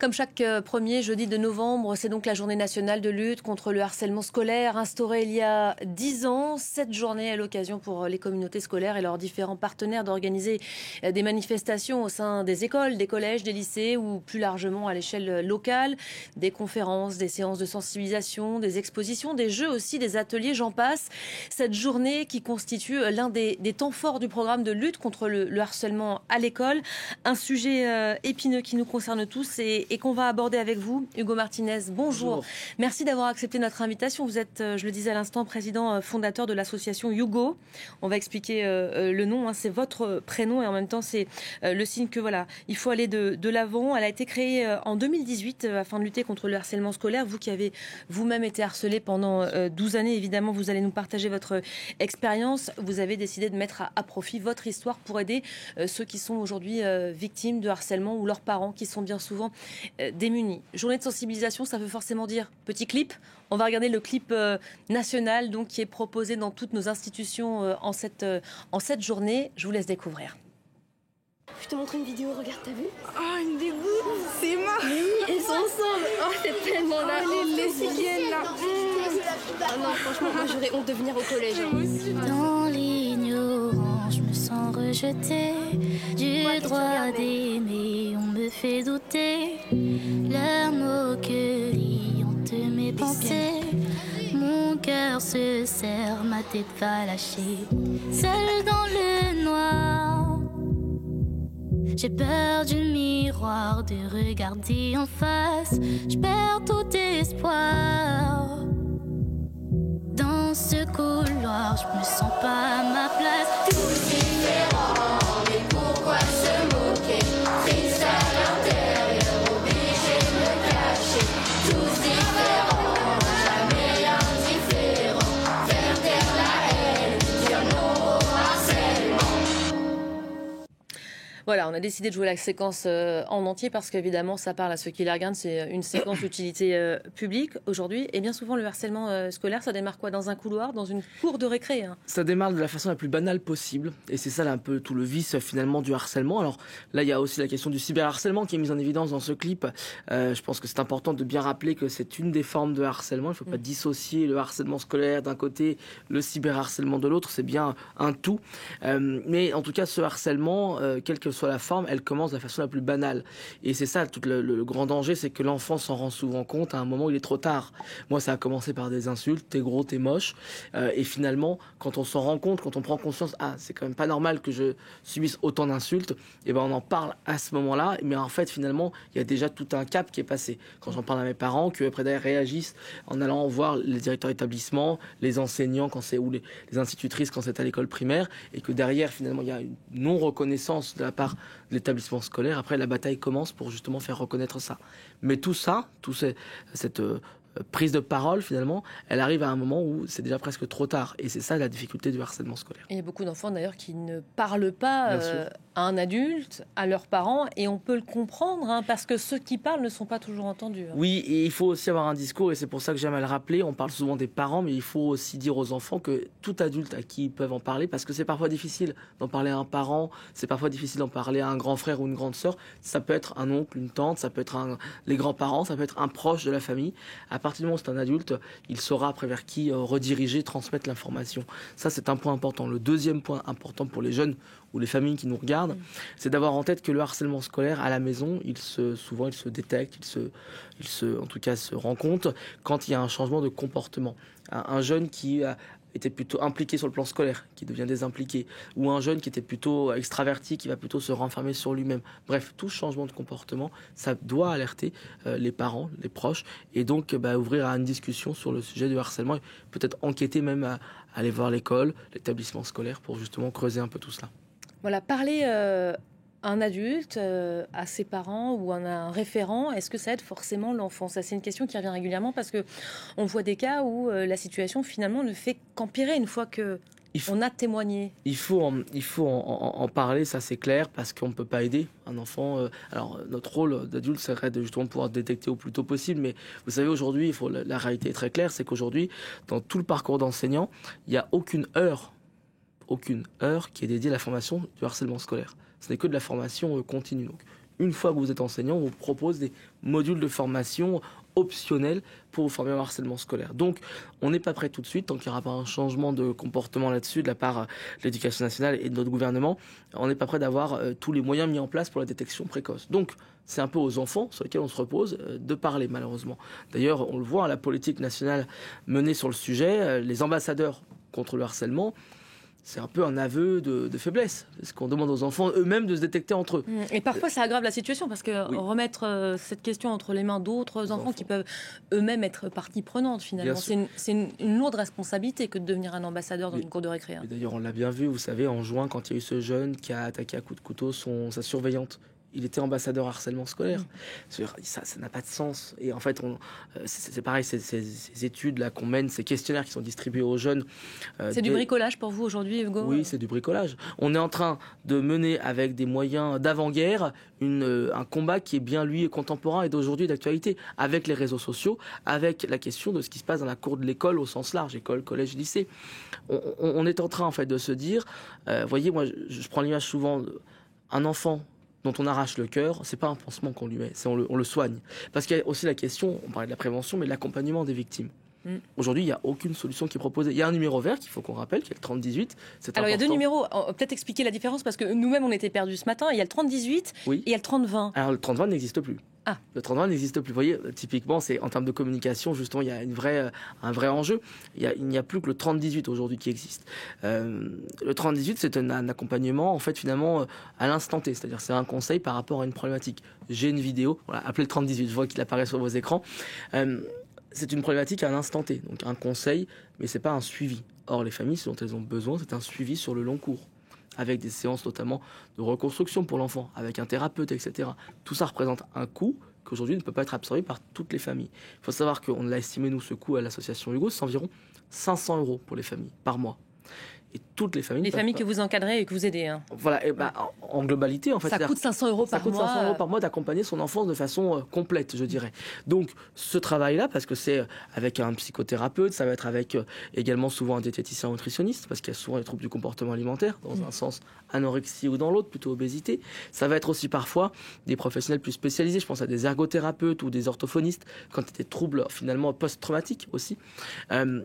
Comme chaque premier jeudi de novembre, c'est donc la journée nationale de lutte contre le harcèlement scolaire, instaurée il y a 10 ans. Cette journée est l'occasion pour les communautés scolaires et leurs différents partenaires d'organiser des manifestations au sein des écoles, des collèges, des lycées ou plus largement à l'échelle locale. Des conférences, des séances de sensibilisation, des expositions, des jeux aussi, des ateliers, j'en passe. Cette journée qui constitue l'un des temps forts du programme de lutte contre le harcèlement à l'école. Un sujet épineux qui nous concerne tous et qu'on va aborder avec vous. Hugo Martinez, bonjour. Merci d'avoir accepté notre invitation. Vous êtes, je le disais à l'instant, président fondateur de l'association Hugo. On va expliquer le nom. C'est votre prénom et en même temps, c'est le signe que voilà, il faut aller de l'avant. Elle a été créée en 2018 afin de lutter contre le harcèlement scolaire. Vous qui avez vous-même été harcelé pendant 12 années, évidemment, vous allez nous partager votre expérience. Vous avez décidé de mettre à profit votre histoire pour aider ceux qui sont aujourd'hui victimes de harcèlement ou leurs parents qui sont bien souvent démunis. Journée de sensibilisation, ça veut forcément dire petit clip. On va regarder le clip national donc, qui est proposé dans toutes nos institutions en cette journée. Je vous laisse découvrir. Je te montre une vidéo, regarde, t'as vu? Oh, une dégoût, c'est marrant. Mais oui, elles sont ensemble. Oh, c'est tellement là. Oh, les lesbiennes là. Ah non, franchement, moi j'aurais honte de venir au collège. Dans l'ignorance, je me sens rejetée. Du droit d'aimer, on me fait douter. Leurs moqueries hantent mes pensées. Mon cœur se serre, ma tête va lâcher. Seule dans le noir, j'ai peur du miroir, de regarder en face. Je perds tout espoir. Dans ce couloir, je me sens pas à ma place. Tout différent, mais pourquoi se moquer? Triste à l'intérieur, obligé de me cacher. Tous différents, jamais indifférents. Faire taire la haine, dire non au harcèlement. Voilà, on a décidé de jouer la séquence en entier parce qu'évidemment, ça parle à ceux qui la regardent. C'est une séquence d'utilité publique aujourd'hui. Et bien souvent, le harcèlement scolaire, ça démarre quoi? Dans un couloir, dans une cour de récré Ça démarre de la façon la plus banale possible. Et c'est ça là, un peu tout le vice finalement du harcèlement. Alors là, il y a aussi la question du cyberharcèlement qui est mise en évidence dans ce clip. Je pense que c'est important de bien rappeler que c'est une des formes de harcèlement. Il ne faut pas dissocier le harcèlement scolaire d'un côté, le cyberharcèlement de l'autre. C'est bien un tout. Mais en tout cas, ce harcèlement, quelle que soit la forme, elle commence de la façon la plus banale. Et c'est ça, tout le grand danger, c'est que l'enfant s'en rend souvent compte à un moment où il est trop tard. Moi, ça a commencé par des insultes, t'es gros, t'es moche. Et finalement, quand on s'en rend compte, quand on prend conscience, c'est quand même pas normal que je subisse autant d'insultes, et ben on en parle à ce moment-là. Mais en fait, finalement, il y a déjà tout un cap qui est passé. Quand j'en parle à mes parents, que après derrière réagissent en allant voir les directeurs d'établissement, les enseignants ou les institutrices quand c'est à l'école primaire, et que derrière, finalement, il y a une non-reconnaissance de la part de l'établissement scolaire. Après, la bataille commence pour justement faire reconnaître ça. Mais tout ça, cette prise de parole, finalement, elle arrive à un moment où c'est déjà presque trop tard. Et c'est ça la difficulté du harcèlement scolaire. Et il y a beaucoup d'enfants d'ailleurs qui ne parlent pas à un adulte, à leurs parents, et on peut le comprendre, parce que ceux qui parlent ne sont pas toujours entendus. Oui, et il faut aussi avoir un discours, et c'est pour ça que j'aime à le rappeler, on parle souvent des parents, mais il faut aussi dire aux enfants que tout adulte à qui ils peuvent en parler, parce que c'est parfois difficile d'en parler à un parent, c'est parfois difficile d'en parler à un grand frère ou une grande sœur, ça peut être un oncle, une tante, ça peut être les grands-parents, ça peut être un proche de la famille. À partir du moment où c'est un adulte, il saura après vers qui rediriger, transmettre l'information. Ça, c'est un point important. Le deuxième point important pour les jeunes ou les familles qui nous regardent, c'est d'avoir en tête que le harcèlement scolaire à la maison, souvent il se détecte, en tout cas se rend compte quand il y a un changement de comportement. Un jeune qui était plutôt impliqué sur le plan scolaire, qui devient désimpliqué, ou un jeune qui était plutôt extraverti, qui va plutôt se renfermer sur lui-même. Bref, tout changement de comportement, ça doit alerter les parents, les proches, et donc ouvrir à une discussion sur le sujet du harcèlement, et peut-être enquêter même à aller voir l'école, l'établissement scolaire, pour justement creuser un peu tout cela. Voilà, parler à un adulte, à ses parents ou à un référent, est-ce que ça aide forcément l'enfant? Ça, c'est une question qui revient régulièrement parce qu'on voit des cas où la situation finalement ne fait qu'empirer une fois qu'on a témoigné. Il faut en parler, ça c'est clair, parce qu'on ne peut pas aider un enfant. Alors notre rôle d'adulte serait de justement pouvoir détecter au plus tôt possible, mais vous savez aujourd'hui, la réalité est très claire, c'est qu'aujourd'hui, dans tout le parcours d'enseignant, il n'y a aucune heure qui est dédiée à la formation du harcèlement scolaire. Ce n'est que de la formation continue. Donc, une fois que vous êtes enseignant, on vous propose des modules de formation optionnels pour vous former au harcèlement scolaire. Donc, on n'est pas prêt tout de suite, tant qu'il n'y aura pas un changement de comportement là-dessus de la part de l'Éducation nationale et de notre gouvernement. On n'est pas prêt d'avoir tous les moyens mis en place pour la détection précoce. Donc, c'est un peu aux enfants sur lesquels on se repose de parler, malheureusement. D'ailleurs, on le voit, la politique nationale menée sur le sujet, les ambassadeurs contre le harcèlement, c'est un peu un aveu de faiblesse. Parce qu'on demande aux enfants eux-mêmes de se détecter entre eux. Et parfois, ça aggrave la situation parce que remettre cette question entre les mains d'autres enfants qui peuvent eux-mêmes être partie prenante, finalement, c'est une lourde responsabilité que de devenir un ambassadeur dans une cour de récré. D'ailleurs, on l'a bien vu, vous savez, en juin, quand il y a eu ce jeune qui a attaqué à coups de couteau sa surveillante. Il était ambassadeur harcèlement scolaire. Ça n'a pas de sens. Et en fait, c'est pareil, ces études-là qu'on mène, ces questionnaires qui sont distribués aux jeunes. C'est du bricolage pour vous aujourd'hui, Hugo ? Oui, c'est du bricolage. On est en train de mener avec des moyens d'avant-guerre un combat qui est bien, lui, contemporain et d'aujourd'hui d'actualité, avec les réseaux sociaux, avec la question de ce qui se passe dans la cour de l'école au sens large, école, collège, lycée. On est en train, en fait, de se dire, voyez, moi, je prends l'image souvent, un enfant dont on arrache le cœur, c'est pas un pansement qu'on lui met, on le soigne. Parce qu'il y a aussi la question, on parlait de la prévention, mais de l'accompagnement des victimes. Aujourd'hui, il n'y a aucune solution qui est proposée. Il y a un numéro vert qu'il faut qu'on rappelle, qui est le 3018. Alors, il y a deux numéros. Peut-être expliquer la différence, parce que nous-mêmes, on était perdus ce matin. Il y a le 3018 et il y a le 3020. Alors, le 3020 n'existe plus. Le 3020 n'existe plus. Vous voyez, typiquement, c'est en termes de communication, justement, il y a un vrai enjeu. Il n'y a plus que le 3018 aujourd'hui qui existe. Le 3018, c'est un accompagnement, en fait, finalement, à l'instant T. C'est-à-dire, c'est un conseil par rapport à une problématique. J'ai une vidéo, voilà, appelez le 3018, je vois qu'il apparaît sur vos écrans. C'est une problématique à l'instant T, donc un conseil, mais c'est pas un suivi. Or, les familles, ce dont elles ont besoin, c'est un suivi sur le long cours, avec des séances notamment de reconstruction pour l'enfant, avec un thérapeute, etc. Tout ça représente un coût qu'aujourd'hui ne peut pas être absorbé par toutes les familles. Il faut savoir qu'on l'a estimé, nous, ce coût à l'association Hugo, c'est environ 500 € pour les familles, par mois. Et toutes les familles... Les familles que vous encadrez et que vous aidez. Voilà, et en globalité, en fait... Ça coûte 500 € par mois. Ça coûte 500 € par mois d'accompagner son enfant de façon complète, je dirais. Donc, ce travail-là, parce que c'est avec un psychothérapeute, ça va être avec également souvent un diététicien ou nutritionniste, parce qu'il y a souvent les troubles du comportement alimentaire, dans un sens anorexie ou dans l'autre, plutôt obésité. Ça va être aussi parfois des professionnels plus spécialisés, je pense à des ergothérapeutes ou des orthophonistes, quand il y a des troubles finalement post-traumatiques aussi.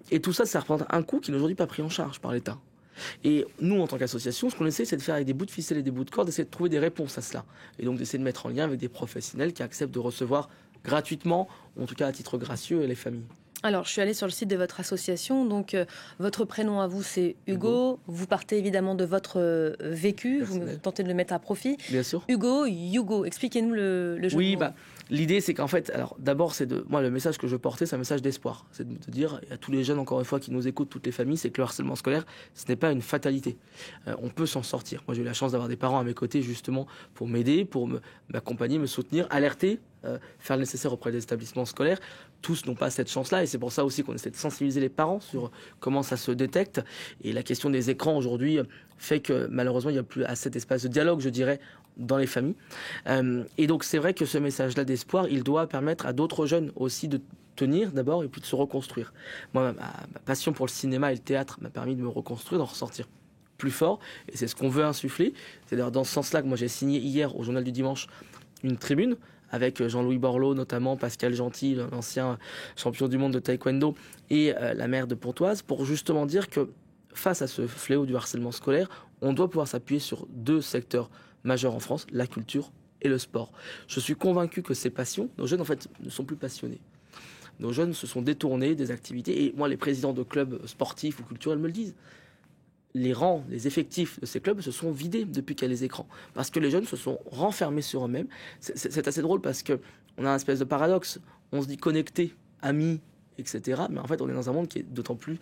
Et tout ça, ça représente un coût qui n'est aujourd'hui pas pris en charge par l'État. Et nous, en tant qu'association, ce qu'on essaie, c'est de faire avec des bouts de ficelle et des bouts de corde, d'essayer de trouver des réponses à cela. Et donc d'essayer de mettre en lien avec des professionnels qui acceptent de recevoir gratuitement, ou en tout cas à titre gracieux, les familles. Alors, je suis allée sur le site de votre association. Donc, votre prénom à vous, c'est Hugo. Vous partez évidemment de votre vécu. Personnel. Vous tentez de le mettre à profit. Bien sûr. Hugo, expliquez-nous le jeu de mots. L'idée, c'est qu'en fait, alors d'abord, moi, le message que je portais, c'est un message d'espoir. C'est de dire à tous les jeunes, encore une fois, qui nous écoutent, toutes les familles, c'est que le harcèlement scolaire, ce n'est pas une fatalité. On peut s'en sortir. Moi, j'ai eu la chance d'avoir des parents à mes côtés, justement, pour m'aider, pour m'accompagner, me soutenir, alerter, faire le nécessaire auprès des établissements scolaires. Tous n'ont pas cette chance-là, et c'est pour ça aussi qu'on essaie de sensibiliser les parents sur comment ça se détecte. Et la question des écrans, aujourd'hui, fait que, malheureusement, il n'y a plus assez d'espace de dialogue, je dirais, dans les familles. Et donc, c'est vrai que ce message-là d'espoir, il doit permettre à d'autres jeunes aussi de tenir d'abord et puis de se reconstruire. Moi, ma passion pour le cinéma et le théâtre m'a permis de me reconstruire, d'en ressortir plus fort. Et c'est ce qu'on veut insuffler. C'est d'ailleurs dans ce sens-là que moi, j'ai signé hier au Journal du Dimanche une tribune avec Jean-Louis Borloo, notamment Pascal Gentil, l'ancien champion du monde de taekwondo, et la maire de Pontoise, pour justement dire que face à ce fléau du harcèlement scolaire, on doit pouvoir s'appuyer sur deux secteurs majeurs en France, la culture et le sport. Je suis convaincu que ces passions, nos jeunes en fait ne sont plus passionnés. Nos jeunes se sont détournés des activités, et moi les présidents de clubs sportifs ou culturels me le disent. Les rangs, les effectifs de ces clubs se sont vidés depuis qu'il y a les écrans. Parce que les jeunes se sont renfermés sur eux-mêmes. C'est assez drôle parce qu'on a un espèce de paradoxe. On se dit connectés, amis, etc. Mais en fait, on est dans un monde qui est d'autant plus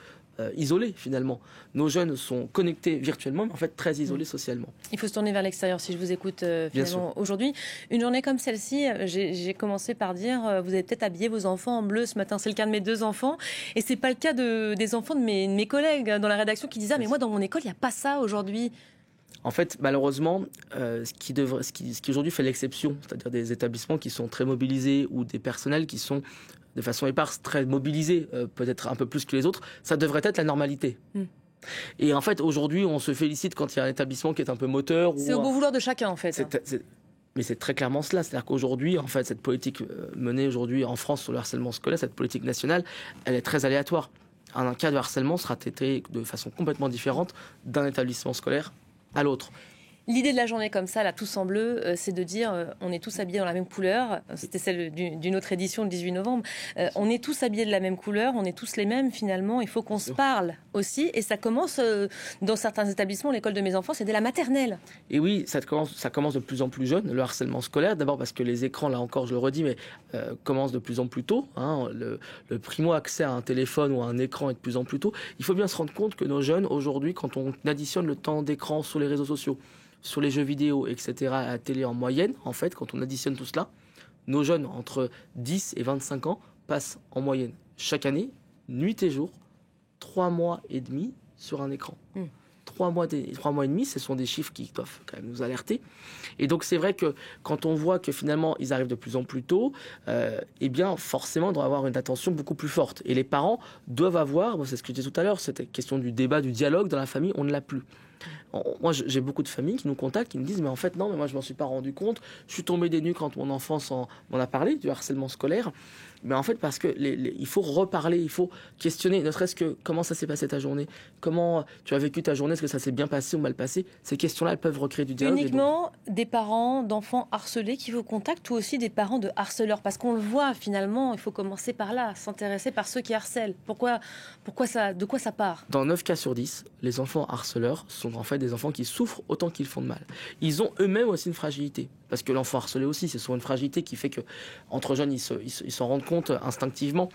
isolé, finalement. Nos jeunes sont connectés virtuellement, mais en fait très isolés socialement. Il faut se tourner vers l'extérieur, si je vous écoute finalement aujourd'hui. Une journée comme celle-ci, j'ai commencé par dire, vous avez peut-être habillé vos enfants en bleu ce matin. C'est le cas de mes deux enfants. Et c'est pas le cas des enfants de mes collègues dans la rédaction qui disaient, mais moi, dans mon école, il n'y a pas ça aujourd'hui. En fait, malheureusement, ce qui aujourd'hui fait l'exception, c'est-à-dire des établissements qui sont très mobilisés ou des personnels qui sont de façon éparse très mobilisés, peut-être un peu plus que les autres, ça devrait être la normalité. Et en fait, aujourd'hui, on se félicite quand il y a un établissement qui est un peu moteur. C'est au beau vouloir de chacun, en fait. Mais c'est très clairement cela. C'est-à-dire qu'aujourd'hui, en fait, cette politique menée aujourd'hui en France sur le harcèlement scolaire, cette politique nationale, elle est très aléatoire. Un cas de harcèlement sera traité de façon complètement différente d'un établissement scolaire à l'autre. L'idée de la journée comme ça, là, tous en bleu, c'est de dire on est tous habillés dans la même couleur. C'était celle d'une autre édition le 18 novembre. On est tous habillés de la même couleur, on est tous les mêmes finalement. Il faut qu'on se parle aussi. Et ça commence dans certains établissements. L'école de mes enfants, c'est dès la maternelle. Et oui, ça commence de plus en plus jeune, le harcèlement scolaire. D'abord parce que les écrans, là encore, je le redis, mais commencent de plus en plus tôt. Hein. Le primo-accès à un téléphone ou à un écran est de plus en plus tôt. Il faut bien se rendre compte que nos jeunes, aujourd'hui, quand on additionne le temps d'écran sur les réseaux sociaux, sur les jeux vidéo, etc., à la télé en moyenne, en fait, quand on additionne tout cela, nos jeunes entre 10 et 25 ans passent en moyenne chaque année, nuit et jour, 3 mois et demi sur un écran. 3 mois et demi, ce sont des chiffres qui doivent quand même nous alerter. Et donc c'est vrai que quand on voit que finalement ils arrivent de plus en plus tôt, eh bien forcément on doit avoir une attention beaucoup plus forte. Et les parents doivent avoir, c'est ce que je disais tout à l'heure, cette question du débat, du dialogue dans la famille, on ne l'a plus. Moi, j'ai beaucoup de familles qui nous contactent, qui me disent mais en fait non, mais moi je m'en suis pas rendu compte. Je suis tombé des nues quand mon enfant m'en a parlé du harcèlement scolaire. Mais en fait parce que il faut reparler, il faut questionner, ne serait-ce que comment ça s'est passé ta journée, comment tu as vécu ta journée, est-ce que ça s'est bien passé ou mal passé. Ces questions-là, elles peuvent recréer du dialogue. Uniquement des parents d'enfants harcelés qui vous contactent ou aussi des parents de harceleurs, parce qu'on le voit finalement, il faut commencer par là, s'intéresser par ceux qui harcèlent. De quoi ça part? Dans 9 cas sur 10, les enfants harceleurs sont en fait des enfants qui souffrent autant qu'ils font de mal. Ils ont eux-mêmes aussi une fragilité. Parce que l'enfant harcelé aussi, c'est souvent une fragilité qui fait qu'entre jeunes, ils s'en rendent compte instinctivement.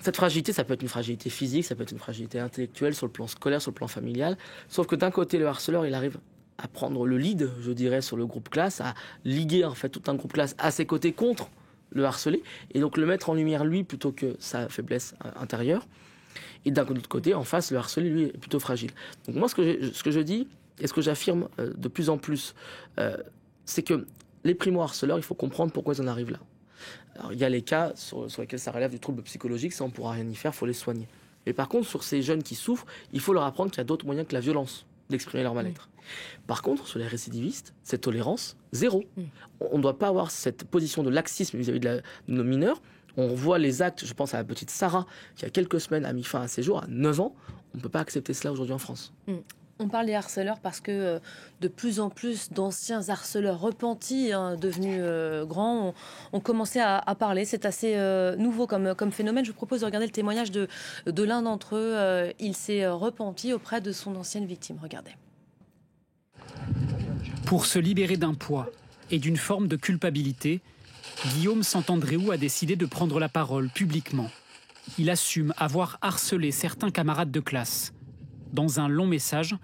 Cette fragilité, ça peut être une fragilité physique, ça peut être une fragilité intellectuelle, sur le plan scolaire, sur le plan familial. Sauf que d'un côté, le harceleur, il arrive à prendre le lead, je dirais, sur le groupe classe, à liguer en fait tout un groupe classe à ses côtés contre le harcelé, et donc le mettre en lumière lui plutôt que sa faiblesse intérieure. Et d'un autre côté, en face, le harcelé, lui, est plutôt fragile. Donc moi, ce que je dis, et ce que j'affirme de plus en plus, c'est que les primo-harceleurs, il faut comprendre pourquoi ils en arrivent là. Alors, il y a les cas sur lesquels ça relève du trouble psychologique, ça on ne pourra rien y faire, il faut les soigner. Mais par contre, sur ces jeunes qui souffrent, il faut leur apprendre qu'il y a d'autres moyens que la violence d'exprimer leur mal-être. Par contre, sur les récidivistes, cette tolérance, zéro. On ne doit pas avoir cette position de laxisme vis-à-vis de nos mineurs. On voit les actes, je pense à la petite Sarah, qui il y a quelques semaines a mis fin à ses jours, à 9 ans. On ne peut pas accepter cela aujourd'hui en France. On parle des harceleurs parce que de plus en plus d'anciens harceleurs repentis, devenus grands, ont commencé à parler. C'est assez nouveau comme phénomène. Je vous propose de regarder le témoignage de l'un d'entre eux. Il s'est repenti auprès de son ancienne victime. Regardez. Pour se libérer d'un poids et d'une forme de culpabilité, Guillaume Santandréou a décidé de prendre la parole publiquement. Il assume avoir harcelé certains camarades de classe dans un long message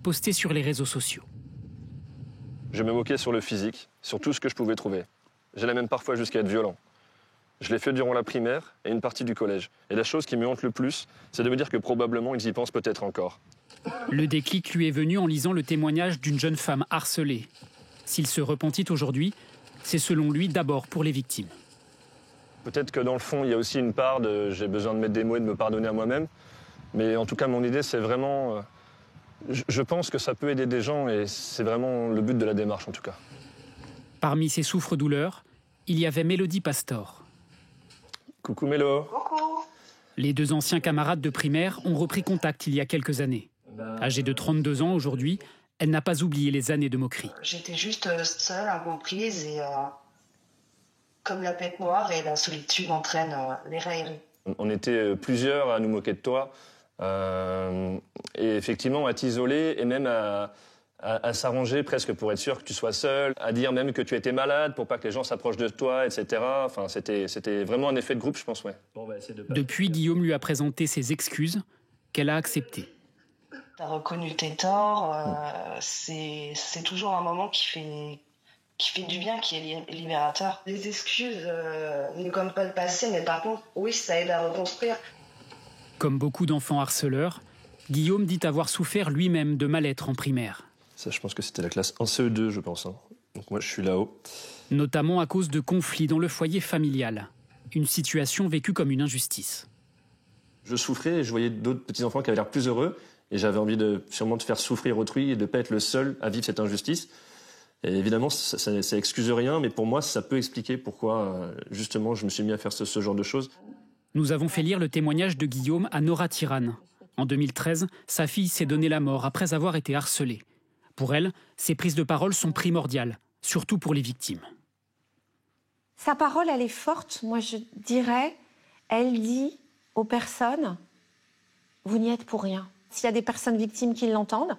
posté sur les réseaux sociaux. Je me moquais sur le physique, sur tout ce que je pouvais trouver. J'allais même parfois jusqu'à être violent. Je l'ai fait durant la primaire et une partie du collège. Et la chose qui me hante le plus, c'est de me dire que probablement ils y pensent peut-être encore. Le déclic lui est venu en lisant le témoignage d'une jeune femme harcelée. S'il se repentit aujourd'hui, c'est selon lui d'abord pour les victimes. Peut-être que dans le fond, il y a aussi une part de j'ai besoin de mettre des mots et de me pardonner à moi-même. Mais en tout cas, mon idée, c'est vraiment... je pense que ça peut aider des gens et c'est vraiment le but de la démarche, en tout cas. Parmi ces souffres-douleurs, il y avait Mélodie Pastor. Coucou Mélo. Coucou. Les deux anciens camarades de primaire ont repris contact il y a quelques années. Âgée de 32 ans aujourd'hui, elle n'a pas oublié les années de moquerie. J'étais juste seule, incomprise et comme la bête noire et la solitude entraînent les railleries. On était plusieurs à nous moquer de toi. Et effectivement, à t'isoler et même à s'arranger presque pour être sûr que tu sois seul, à dire même que tu étais malade pour pas que les gens s'approchent de toi, etc. Enfin, c'était vraiment un effet de groupe, je pense, ouais. Depuis, Guillaume lui a présenté ses excuses, qu'elle a acceptées. T'as reconnu tes torts, c'est toujours un moment qui fait du bien, qui est libérateur. Les excuses ne gomment pas le passé, mais par contre, oui, ça aide à reconstruire. Comme beaucoup d'enfants harceleurs, Guillaume dit avoir souffert lui-même de mal-être en primaire. Ça, je pense que c'était la classe 1 CE2, je pense. Donc moi, je suis là-haut. Notamment à cause de conflits dans le foyer familial. Une situation vécue comme une injustice. Je souffrais et je voyais d'autres petits-enfants qui avaient l'air plus heureux. Et j'avais envie de sûrement de faire souffrir autrui et de ne pas être le seul à vivre cette injustice. Et évidemment, ça excuse rien, mais pour moi, ça peut expliquer pourquoi, justement, je me suis mis à faire ce genre de choses. Nous avons fait lire le témoignage de Guillaume à Nora Tirane. En 2013, sa fille s'est donné la mort après avoir été harcelée. Pour elle, ces prises de parole sont primordiales, surtout pour les victimes. Sa parole, elle est forte, moi je dirais. Elle dit aux personnes, vous n'y êtes pour rien. S'il y a des personnes victimes qui l'entendent,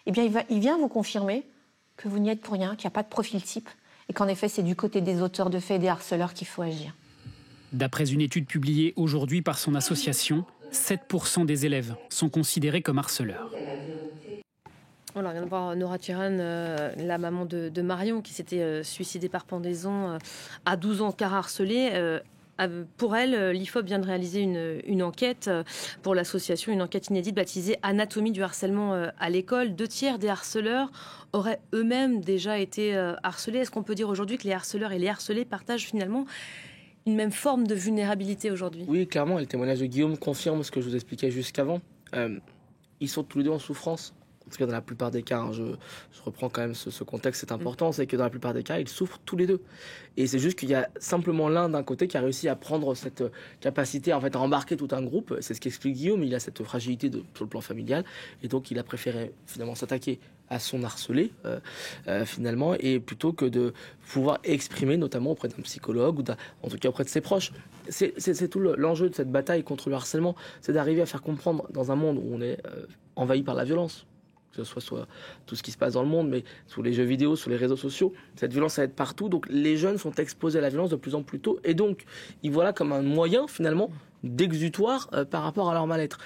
eh bien il vient vous confirmer que vous n'y êtes pour rien, qu'il n'y a pas de profil type, et qu'en effet c'est du côté des auteurs de faits et des harceleurs qu'il faut agir. D'après une étude publiée aujourd'hui par son association, 7% des élèves sont considérés comme harceleurs. Voilà, on vient de voir Nora Tirane, la maman de Marion, qui s'était suicidée par pendaison à 12 ans car harcelée. Pour elle, l'IFOP vient de réaliser une enquête pour l'association, une enquête inédite baptisée « Anatomie du harcèlement à l'école ». 2/3 des harceleurs auraient eux-mêmes déjà été harcelés. Est-ce qu'on peut dire aujourd'hui que les harceleurs et les harcelés partagent finalement une même forme de vulnérabilité aujourd'hui? Oui, clairement, et le témoignage de Guillaume confirme ce que je vous expliquais jusqu'avant. Ils sont tous les deux en souffrance. En tout cas, dans la plupart des cas, je reprends quand même ce contexte, c'est important, c'est que dans la plupart des cas, ils souffrent tous les deux. Et c'est juste qu'il y a simplement l'un d'un côté qui a réussi à prendre cette capacité en fait, à embarquer tout un groupe. C'est ce qu'explique Guillaume, il a cette fragilité sur le plan familial, et donc il a préféré finalement s'attaquer à son harcelé, finalement, et plutôt que de pouvoir exprimer, notamment auprès d'un psychologue, ou en tout cas auprès de ses proches. C'est tout l'enjeu de cette bataille contre le harcèlement, c'est d'arriver à faire comprendre dans un monde où on est envahi par la violence, que ce soit tout ce qui se passe dans le monde, mais sur les jeux vidéo, sur les réseaux sociaux, cette violence va être partout, donc les jeunes sont exposés à la violence de plus en plus tôt, et donc ils voient là comme un moyen finalement d'exutoire par rapport à leur mal-être.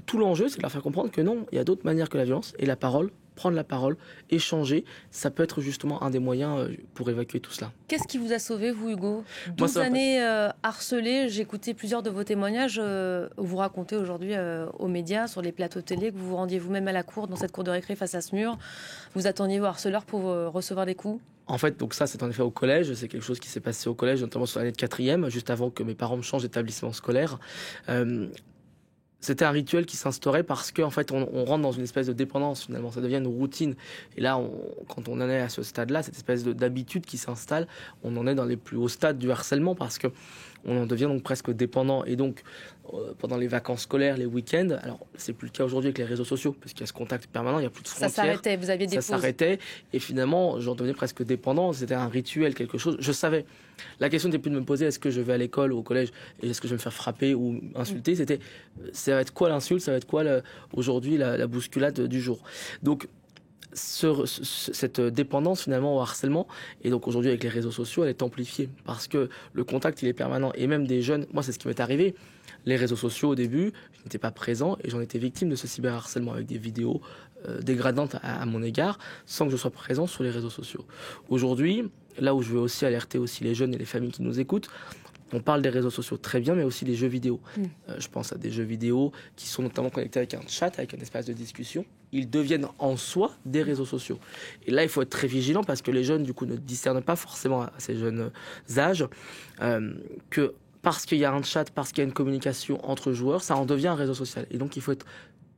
Tout l'enjeu, c'est de leur faire comprendre que non, il y a d'autres manières que la violence, et la parole, prendre la parole, échanger, ça peut être justement un des moyens pour évacuer tout cela. Qu'est-ce qui vous a sauvé, vous, Hugo? 12 années harcelées, j'ai écouté plusieurs de vos témoignages où vous racontez aujourd'hui aux médias, sur les plateaux télé, que vous vous rendiez vous-même à la cour, dans cette cour de récré face à ce mur. Vous attendiez vos harceleurs pour recevoir des coups? En fait, donc ça, c'est en effet au collège. C'est quelque chose qui s'est passé au collège, notamment sur l'année de 4e, juste avant que mes parents me changent d'établissement scolaire. C'était un rituel qui s'instaurait parce qu'en fait, on rentre dans une espèce de dépendance, finalement. Ça devient une routine. Et là, quand on en est à ce stade-là, cette espèce d'habitude qui s'installe, on en est dans les plus hauts stades du harcèlement parce que on en devient donc presque dépendant. Et donc, pendant les vacances scolaires, les week-ends, alors c'est plus le cas aujourd'hui avec les réseaux sociaux, parce qu'il y a ce contact permanent, il n'y a plus de frontières. Ça s'arrêtait, vous aviez des pauses. Ça s'arrêtait, et finalement, j'en devenais presque dépendant. C'était un rituel, quelque chose. Je savais. La question n'était plus de me poser est-ce que je vais à l'école ou au collège et est-ce que je vais me faire frapper ou insulter. C'était, ça va être quoi l'insulte, ça va être quoi aujourd'hui la bousculade du jour. Donc, cette dépendance finalement au harcèlement, et donc aujourd'hui avec les réseaux sociaux, elle est amplifiée parce que le contact il est permanent, et même des jeunes, moi c'est ce qui m'est arrivé, les réseaux sociaux au début, je n'étais pas présent et j'en étais victime de ce cyberharcèlement avec des vidéos dégradantes à mon égard sans que je sois présent sur les réseaux sociaux. Aujourd'hui, là où je veux aussi alerter aussi les jeunes et les familles qui nous écoutent, on parle des réseaux sociaux très bien, mais aussi des jeux vidéo. Je pense à des jeux vidéo qui sont notamment connectés avec un chat, avec un espace de discussion. Ils deviennent en soi des réseaux sociaux. Et là, il faut être très vigilant parce que les jeunes, du coup, ne discernent pas forcément à ces jeunes âges que parce qu'il y a un chat, parce qu'il y a une communication entre joueurs, ça en devient un réseau social. Et donc, il faut être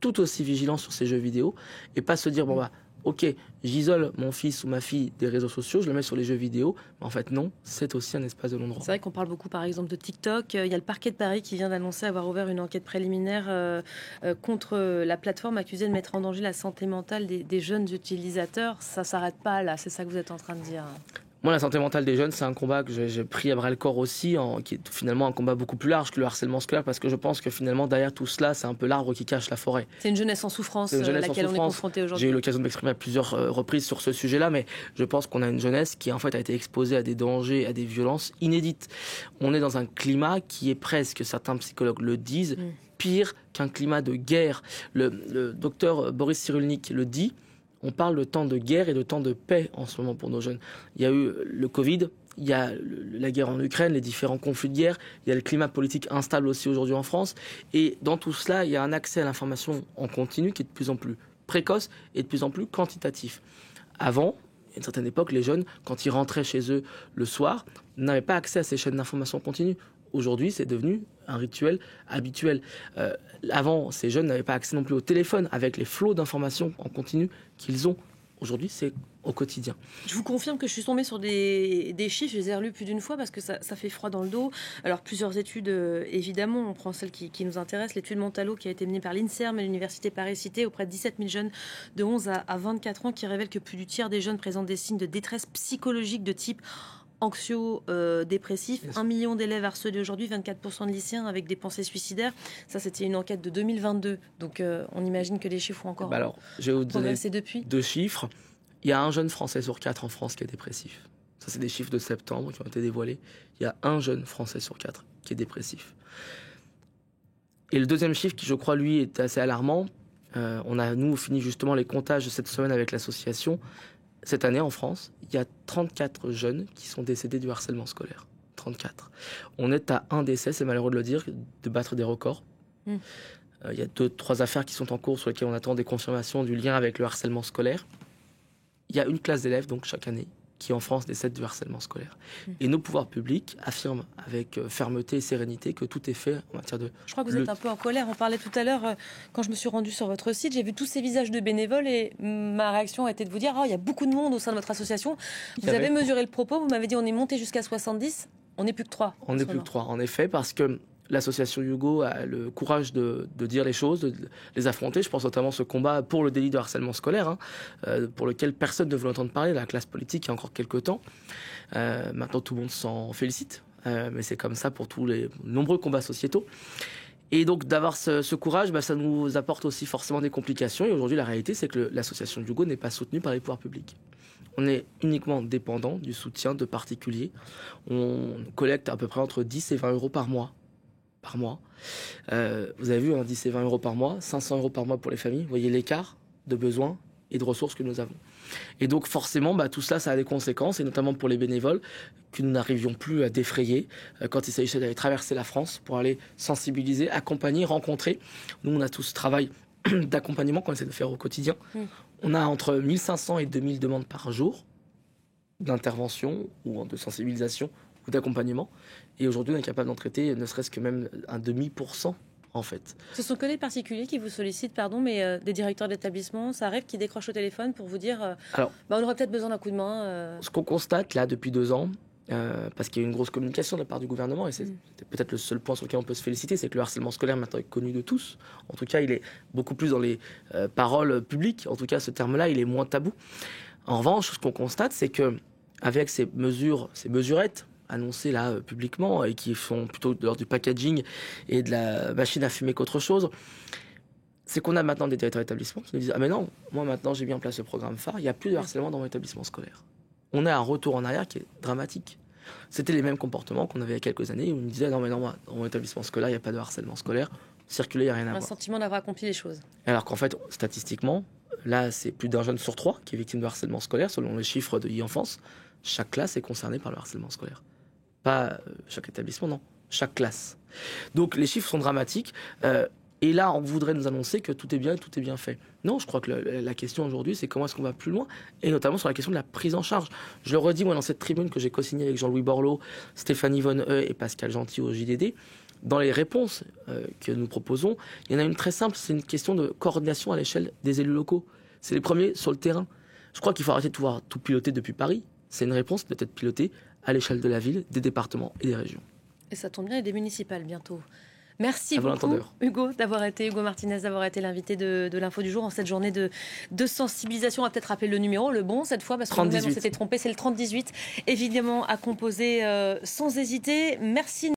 tout aussi vigilant sur ces jeux vidéo et pas se dire, bon bah, ok, j'isole mon fils ou ma fille des réseaux sociaux, je le mets sur les jeux vidéo. Mais en fait, non, c'est aussi un espace de non-droit. C'est vrai qu'on parle beaucoup, par exemple, de TikTok. Il y a le parquet de Paris qui vient d'annoncer avoir ouvert une enquête préliminaire contre la plateforme accusée de mettre en danger la santé mentale des jeunes utilisateurs. Ça ne s'arrête pas là, c'est ça que vous êtes en train de dire. Moi, la santé mentale des jeunes, c'est un combat que j'ai pris à bras-le-corps aussi, qui est finalement un combat beaucoup plus large que le harcèlement scolaire, parce que je pense que finalement, derrière tout cela, c'est un peu l'arbre qui cache la forêt. C'est une jeunesse en souffrance à laquelle on est confronté aujourd'hui. J'ai eu l'occasion de m'exprimer à plusieurs reprises sur ce sujet-là, mais je pense qu'on a une jeunesse qui, en fait, a été exposée à des dangers, à des violences inédites. On est dans un climat qui est presque, certains psychologues le disent, pire qu'un climat de guerre. Le docteur Boris Cyrulnik le dit. On parle de temps de guerre et de temps de paix en ce moment pour nos jeunes. Il y a eu le Covid, il y a la guerre en Ukraine, les différents conflits de guerre, il y a le climat politique instable aussi aujourd'hui en France. Et dans tout cela, il y a un accès à l'information en continu qui est de plus en plus précoce et de plus en plus quantitatif. Avant, à une certaine époque, les jeunes, quand ils rentraient chez eux le soir, n'avaient pas accès à ces chaînes d'information continue. Aujourd'hui, c'est devenu un rituel habituel. Avant, ces jeunes n'avaient pas accès non plus au téléphone avec les flots d'informations en continu qu'ils ont aujourd'hui, c'est au quotidien. Je vous confirme que je suis tombée sur des chiffres, je les ai relus plus d'une fois parce que ça fait froid dans le dos. Alors plusieurs études, évidemment, on prend celle qui nous intéresse, l'étude Mentalo qui a été menée par l'INSERM et l'Université Paris-Cité auprès de 17 000 jeunes de 11 à 24 ans qui révèle que plus du tiers des jeunes présentent des signes de détresse psychologique de type anxio-dépressif. 1 million d'élèves harcelés aujourd'hui, 24% de lycéens avec des pensées suicidaires. Ça, c'était une enquête de 2022. Donc, on imagine que les chiffres ont encore je vais vous donner depuis. 2 chiffres. Il y a un jeune Français sur 4 en France qui est dépressif. Ça, c'est des chiffres de septembre qui ont été dévoilés. Il y a un jeune Français sur 4 qui est dépressif. Et le deuxième chiffre, qui je crois, lui, est assez alarmant. On a, nous, fini justement les comptages de cette semaine avec l'association. Cette année, en France, il y a 34 jeunes qui sont décédés du harcèlement scolaire. 34. On est à un décès, c'est malheureux de le dire, de battre des records. Il y a 2-3 affaires qui sont en cours sur lesquelles on attend des confirmations du lien avec le harcèlement scolaire. Il y a une classe d'élèves, donc chaque année, qui en France décède du harcèlement scolaire. Et nos pouvoirs publics affirment avec fermeté et sérénité que tout est fait en matière de... Je crois que vous êtes un peu en colère. On parlait tout à l'heure, quand je me suis rendue sur votre site, j'ai vu tous ces visages de bénévoles et ma réaction a été de vous dire il y a beaucoup de monde au sein de votre association. Vous avez mesuré le propos, vous m'avez dit on est monté jusqu'à 70, on n'est plus que 3. On n'est plus que 3, en effet, parce que l'association Hugo a le courage de dire les choses, de les affronter. Je pense notamment à ce combat pour le délit de harcèlement scolaire, pour lequel personne ne veut entendre parler, la classe politique, il y a encore quelques temps. Maintenant, tout le monde s'en félicite, mais c'est comme ça pour tous les nombreux combats sociétaux. Et donc, d'avoir ce courage, ça nous apporte aussi forcément des complications. Et aujourd'hui, la réalité, c'est que l'association Hugo n'est pas soutenue par les pouvoirs publics. On est uniquement dépendant du soutien de particuliers. On collecte à peu près entre 10 et 20 euros par mois. Vous avez vu, 10 et 20 euros par mois, 500 euros par mois pour les familles. Vous voyez l'écart de besoins et de ressources que nous avons. Et donc forcément, tout cela, ça a des conséquences, et notamment pour les bénévoles, que nous n'arrivions plus à défrayer quand il s'agissait d'aller traverser la France pour aller sensibiliser, accompagner, rencontrer. Nous, on a tout ce travail d'accompagnement qu'on essaie de faire au quotidien. On a entre 1500 et 2000 demandes par jour d'intervention ou de sensibilisation ou d'accompagnement. Et aujourd'hui, on est capable d'en traiter ne serait-ce que même un 0,5%, en fait. Ce sont que les particuliers qui vous sollicitent, mais des directeurs d'établissement, ça arrive, qui décrochent au téléphone pour vous dire on aurait peut-être besoin d'un coup de main. Ce qu'on constate là depuis 2 ans, parce qu'il y a eu une grosse communication de la part du gouvernement, et c'est peut-être le seul point sur lequel on peut se féliciter, c'est que le harcèlement scolaire maintenant est connu de tous. En tout cas, il est beaucoup plus dans les paroles publiques. En tout cas, ce terme-là, il est moins tabou. En revanche, ce qu'on constate, c'est que avec ces mesurettes annoncées là publiquement et qui font plutôt de l'ordre du packaging et de la machine à fumer qu'autre chose, c'est qu'on a maintenant des directeurs d'établissement qui nous disent mais non, moi maintenant j'ai mis en place le programme phare, il n'y a plus de harcèlement dans mon établissement scolaire. On a un retour en arrière qui est dramatique. C'était les mêmes comportements qu'on avait il y a quelques années où on nous disait non, moi dans mon établissement scolaire il n'y a pas de harcèlement scolaire, circuler il n'y a rien à voir. Un sentiment d'avoir accompli les choses. Alors qu'en fait, statistiquement, là c'est plus d'un jeune sur 3 qui est victime de harcèlement scolaire selon les chiffres de e-enfance. Chaque classe est concernée par le harcèlement scolaire. Pas chaque établissement, non. Chaque classe. Donc les chiffres sont dramatiques. Et là, on voudrait nous annoncer que tout est bien fait. Non, je crois que la question aujourd'hui, c'est comment est-ce qu'on va plus loin, et notamment sur la question de la prise en charge. Je le redis, moi, dans cette tribune que j'ai co-signée avec Jean-Louis Borloo, Stéphanie Vonneheux et Pascal Gentil au JDD, dans les réponses que nous proposons, il y en a une très simple, c'est une question de coordination à l'échelle des élus locaux. C'est les premiers sur le terrain. Je crois qu'il faut arrêter de pouvoir tout piloter depuis Paris. C'est une réponse qui doit être pilotée à l'échelle de la ville, des départements et des régions. Et ça tombe bien, et des municipales bientôt. Merci beaucoup, Hugo Martinez, d'avoir été l'invité de l'Info du Jour en cette journée de sensibilisation. On va peut-être rappeler le numéro, le bon cette fois, parce que nous-mêmes on s'était trompé, c'est le 3018. Évidemment, à composer sans hésiter. Merci.